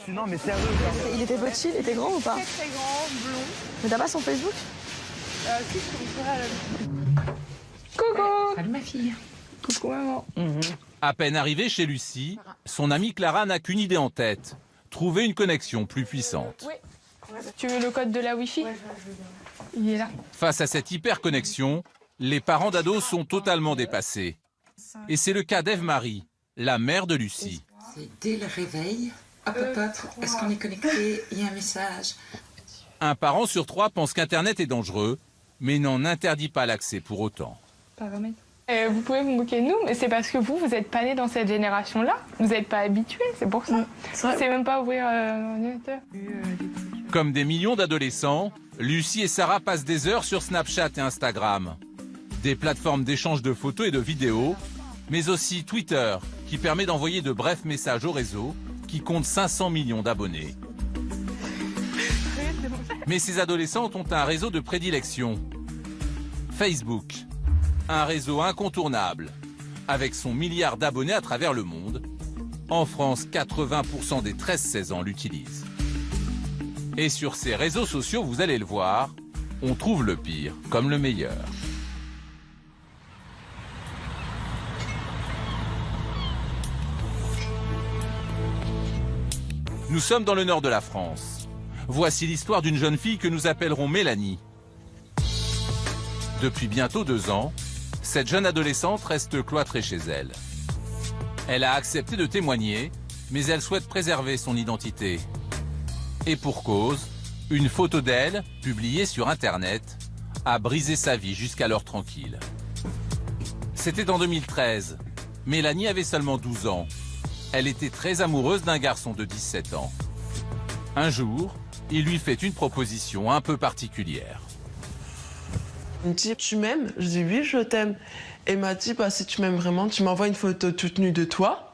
Non, mais sérieux. Il était petit, il était grand ou pas? Très très grand, blond. Mais t'as pas son Facebook? Si, je peux à la... Coucou. Salut ma fille. Coucou maman. À peine arrivée chez Lucie, son amie Clara n'a qu'une idée en tête. Trouver une connexion plus puissante. Oui. Tu veux le code de la Wi-Fi? Il est là. Face à cette hyperconnexion, les parents d'ados sont totalement dépassés. Et c'est le cas d'Ève-Marie, la mère de Lucie. C'est dès le réveil. Ah, peut-être. Est-ce qu'on est connecté? Il y a un message. Un parent sur 3 pense qu'Internet est dangereux, mais n'en interdit pas l'accès pour autant. Paramètres. Vous pouvez vous moquer de nous, mais c'est parce que vous n'êtes pas nés dans cette génération-là. Vous n'êtes pas habitués, c'est pour ça. C'est même pas ouvrir l'ordinateur. Comme des millions d'adolescents, Lucie et Sarah passent des heures sur Snapchat et Instagram. Des plateformes d'échange de photos et de vidéos, mais aussi Twitter, qui permet d'envoyer de brefs messages au réseau, qui compte 500 millions d'abonnés. Mais ces adolescentes ont un réseau de prédilection. Facebook, un réseau incontournable, avec son milliard d'abonnés à travers le monde. En France, 80% des 13-16 ans l'utilisent. Et sur ces réseaux sociaux, vous allez le voir, on trouve le pire comme le meilleur. Nous sommes dans le nord de la France. Voici l'histoire d'une jeune fille que nous appellerons Mélanie. Depuis bientôt 2 ans, cette jeune adolescente reste cloîtrée chez elle. Elle a accepté de témoigner, mais elle souhaite préserver son identité. Et pour cause, une photo d'elle, publiée sur Internet, a brisé sa vie jusqu'alors tranquille. C'était en 2013. Mélanie avait seulement 12 ans. Elle était très amoureuse d'un garçon de 17 ans. Un jour, il lui fait une proposition un peu particulière. Il me dit, tu m'aimes? Je dis, oui, je t'aime. Et il m'a dit, bah, si tu m'aimes vraiment, tu m'envoies une photo toute nue de toi.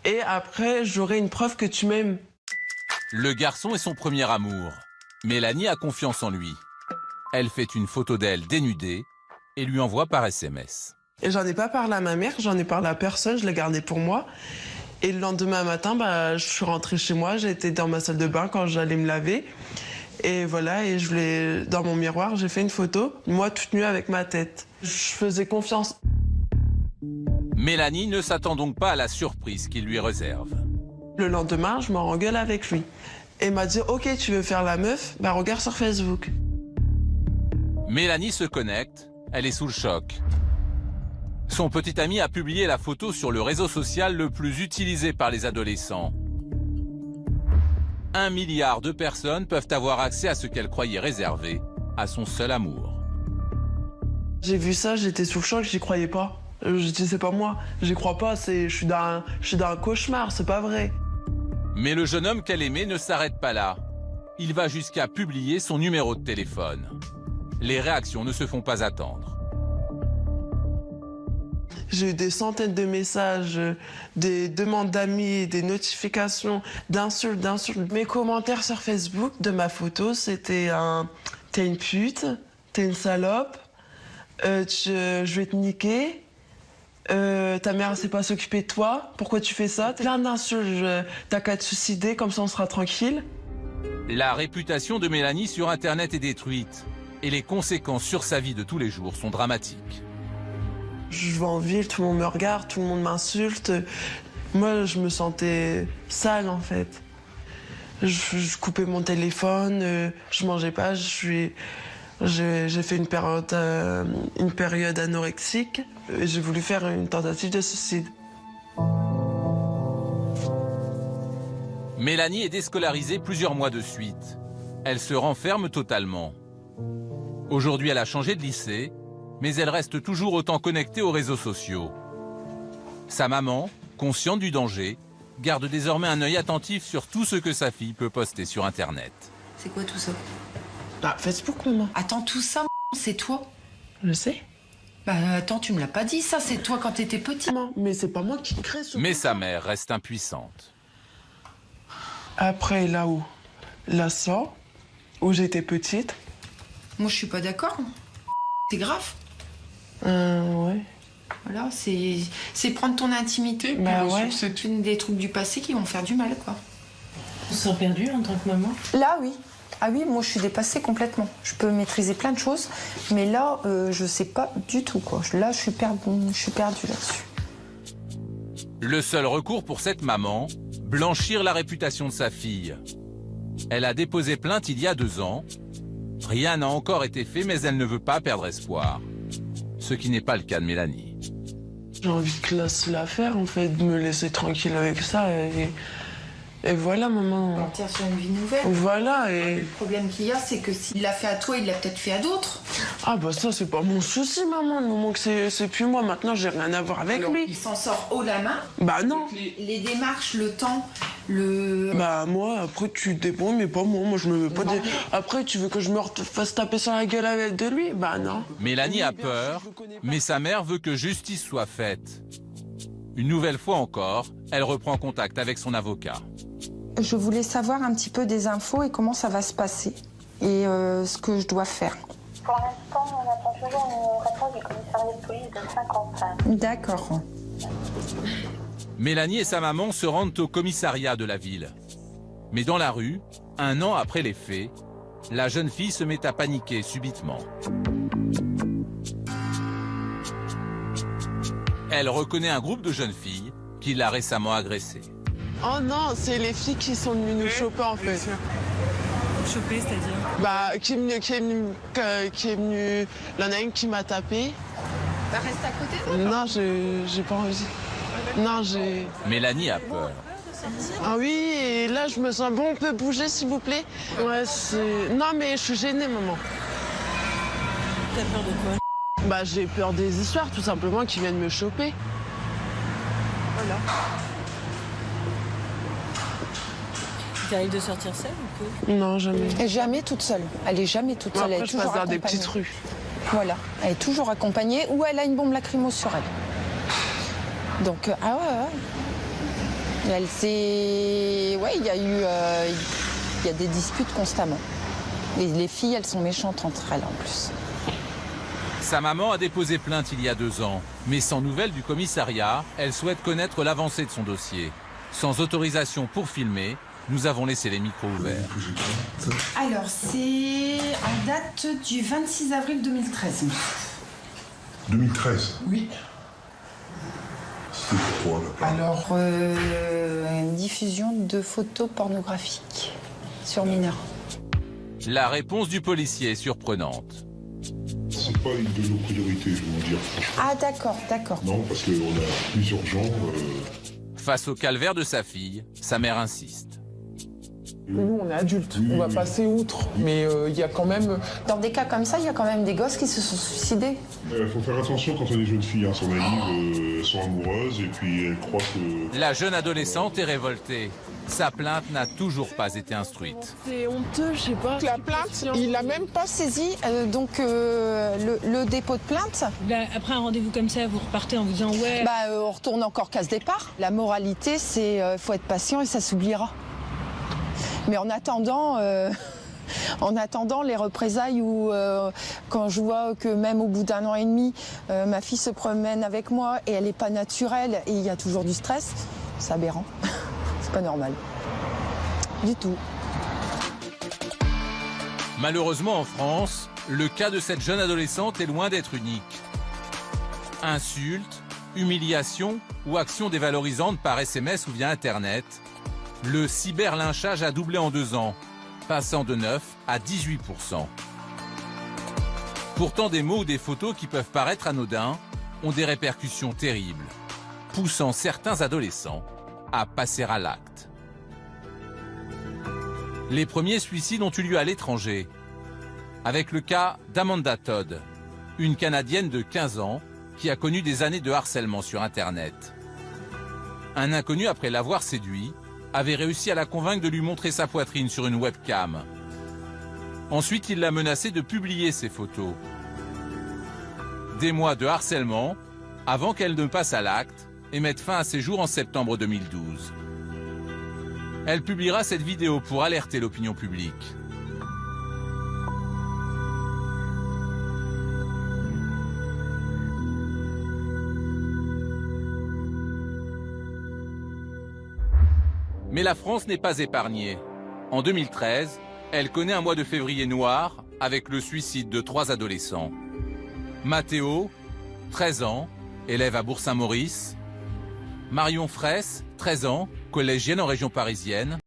Et après, j'aurai une preuve que tu m'aimes. Le garçon est son premier amour. Mélanie a confiance en lui. Elle fait une photo d'elle dénudée et lui envoie par SMS. Et j'en ai pas parlé à ma mère, j'en ai parlé à personne, je l'ai gardé pour moi. Et le lendemain matin, bah, je suis rentrée chez moi, j'étais dans ma salle de bain quand j'allais me laver. Et voilà, et dans mon miroir, j'ai fait une photo, moi toute nue avec ma tête. Je faisais confiance. Mélanie ne s'attend donc pas à la surprise qu'il lui réserve. Le lendemain, je m'en engueule avec lui. Et il m'a dit, ok, tu veux faire la meuf? Bah regarde sur Facebook. Mélanie se connecte, elle est sous le choc. Son petit ami a publié la photo sur le réseau social le plus utilisé par les adolescents. 1 milliard de personnes peuvent avoir accès à ce qu'elle croyait réservé à son seul amour. J'ai vu ça, j'étais sous le choc, j'y croyais pas. Je dis, c'est pas moi, j'y crois pas, je suis dans un cauchemar, c'est pas vrai. Mais le jeune homme qu'elle aimait ne s'arrête pas là. Il va jusqu'à publier son numéro de téléphone. Les réactions ne se font pas attendre. J'ai eu des centaines de messages, des demandes d'amis, des notifications, d'insultes. Mes commentaires sur Facebook de ma photo, c'était t'es une pute, t'es une salope, je vais te niquer, ta mère ne sait pas s'occuper de toi, pourquoi tu fais ça? Plein d'insultes, t'as qu'à te suicider, comme ça on sera tranquille. La réputation de Mélanie sur Internet est détruite et les conséquences sur sa vie de tous les jours sont dramatiques. Je vais en ville, tout le monde me regarde, tout le monde m'insulte. Moi, je me sentais sale, en fait. Je coupais mon téléphone, je mangeais pas, j'ai fait une période anorexique. Et j'ai voulu faire une tentative de suicide. Mélanie est déscolarisée plusieurs mois de suite. Elle se renferme totalement. Aujourd'hui, elle a changé de lycée, mais elle reste toujours autant connectée aux réseaux sociaux. Sa maman, consciente du danger, garde désormais un œil attentif sur tout ce que sa fille peut poster sur Internet. C'est quoi tout ça? Ah, Facebook, maman. Attends, tout ça, c'est toi? Je sais. Bah attends, tu me l'as pas dit, ça, c'est toi quand t'étais petit. Maman, mais c'est pas moi qui crée ce... Mais sa mère reste impuissante. Après, là ça, où j'étais petite. Moi, je suis pas d'accord. C'est grave. Ouais. Voilà, c'est prendre ton intimité. Bah ouais. C'est une des trucs du passé qui vont faire du mal, quoi. Tu te sens perdue en tant que maman? Là, oui. Ah oui, moi je suis dépassée complètement. Je peux maîtriser plein de choses, mais là, je sais pas du tout, quoi. Là, je suis perdue là-dessus. Le seul recours pour cette maman, blanchir la réputation de sa fille. Elle a déposé plainte il y a 2 ans. Rien n'a encore été fait, mais elle ne veut pas perdre espoir. Ce qui n'est pas le cas de Mélanie. J'ai envie de laisser l'affaire, en fait, de me laisser tranquille avec ça. Et voilà, maman. Partir sur une vie nouvelle. Voilà, et... Le problème qu'il y a, c'est que s'il l'a fait à toi, il l'a peut-être fait à d'autres. Ah bah ça, c'est pas mon souci, maman. Le moment que c'est plus moi, maintenant, j'ai rien à voir avec lui. Il s'en sort haut la main. Bah non. Les démarches, le temps, Bah moi, après, tu te débrouilles, mais pas moi. Moi, je me veux pas... Après, tu veux que je me fasse taper sur la gueule avec de lui? Bah non. Mélanie a peur, mais sa mère veut que justice soit faite. Une nouvelle fois encore, elle reprend contact avec son avocat. Je voulais savoir un petit peu des infos et comment ça va se passer. Et ce que je dois faire. Pour l'instant, on attend toujours une réponse du commissariat de police de Saint-Quentin. D'accord. Mélanie et sa maman se rendent au commissariat de la ville. Mais dans la rue, 1 an après les faits, la jeune fille se met à paniquer subitement. Elle reconnaît un groupe de jeunes filles qui l'a récemment agressée. Oh non, c'est les filles qui sont venues nous choper, en fait. Choper, c'est-à-dire? Bah, qui est venue... Il y en a une qui m'a tapé. Bah reste à côté de Non, j'ai pas envie. Non, j'ai... Mélanie a peur. Ah oui, et là, je me sens... Bon, on peut bouger, s'il vous plaît? Ouais, c'est... Non, mais je suis gênée, maman. T'as peur de quoi? Bah, j'ai peur des histoires, tout simplement, qui viennent me choper. Voilà. T'arrives de sortir seule ou que? Non, jamais. Elle est jamais toute seule. Elle est jamais toute seule. Après, elle est je toujours passe dans des accompagnée. petites rues. Voilà. Elle est toujours accompagnée ou elle a une bombe lacrymo sur elle. Donc, ah ouais. Elle s'est... Ouais, il y a eu... il y a des disputes constamment. Et les filles, elles sont méchantes entre elles en plus. Sa maman a déposé plainte il y a 2 ans, mais sans nouvelles du commissariat, elle souhaite connaître l'avancée de son dossier. Sans autorisation pour filmer, nous avons laissé les micros ouverts. Alors, c'est en date du 26 avril 2013. 2013? Oui. C'était pourquoi la plainte? Alors, une diffusion de photos pornographiques sur mineurs. La réponse du policier est surprenante. C'est pas une de nos priorités, je vais vous dire. Ah d'accord, d'accord. Non, parce qu'on a plusieurs gens. Face au calvaire de sa fille, sa mère insiste. Nous, on est adultes, on va passer outre, mais il y a quand même... Dans des cas comme ça, il y a quand même des gosses qui se sont suicidés. Il faut faire attention quand on est jeune fille, hein, sont naïves, elles sont amoureuses et puis elles croient que... La jeune adolescente est révoltée. Sa plainte n'a toujours pas été instruite. C'est honteux, je sais pas. La plainte, il l'a même pas Saisi le dépôt de plainte. Là, après un rendez-vous comme ça, vous repartez en vous disant ouais. On retourne encore case départ. La moralité, c'est faut être patient et ça s'oubliera. Mais en attendant, les représailles ou quand je vois que même au bout d'1 an et demi, ma fille se promène avec moi et elle n'est pas naturelle et il y a toujours du stress, c'est aberrant. C'est pas normal. Du tout. Malheureusement en France, le cas de cette jeune adolescente est loin d'être unique. Insultes, humiliations ou actions dévalorisantes par SMS ou via Internet, le cyberlynchage a doublé en 2 ans, passant de 9 à 18%. Pourtant, des mots ou des photos qui peuvent paraître anodins ont des répercussions terribles, poussant certains adolescents à passer à l'acte. Les premiers suicides ont eu lieu à l'étranger, avec le cas d'Amanda Todd, une Canadienne de 15 ans qui a connu des années de harcèlement sur Internet. Un inconnu, après l'avoir séduit, avait réussi à la convaincre de lui montrer sa poitrine sur une webcam. Ensuite, il l'a menacée de publier ses photos. Des mois de harcèlement avant qu'elle ne passe à l'acte et mette fin à ses jours en septembre 2012. Elle publiera cette vidéo pour alerter l'opinion publique. Mais la France n'est pas épargnée. En 2013, elle connaît un mois de février noir avec le suicide de 3 adolescents. Mathéo, 13 ans, élève à Bourg-Saint-Maurice. Marion Fraisse, 13 ans, collégienne en région parisienne.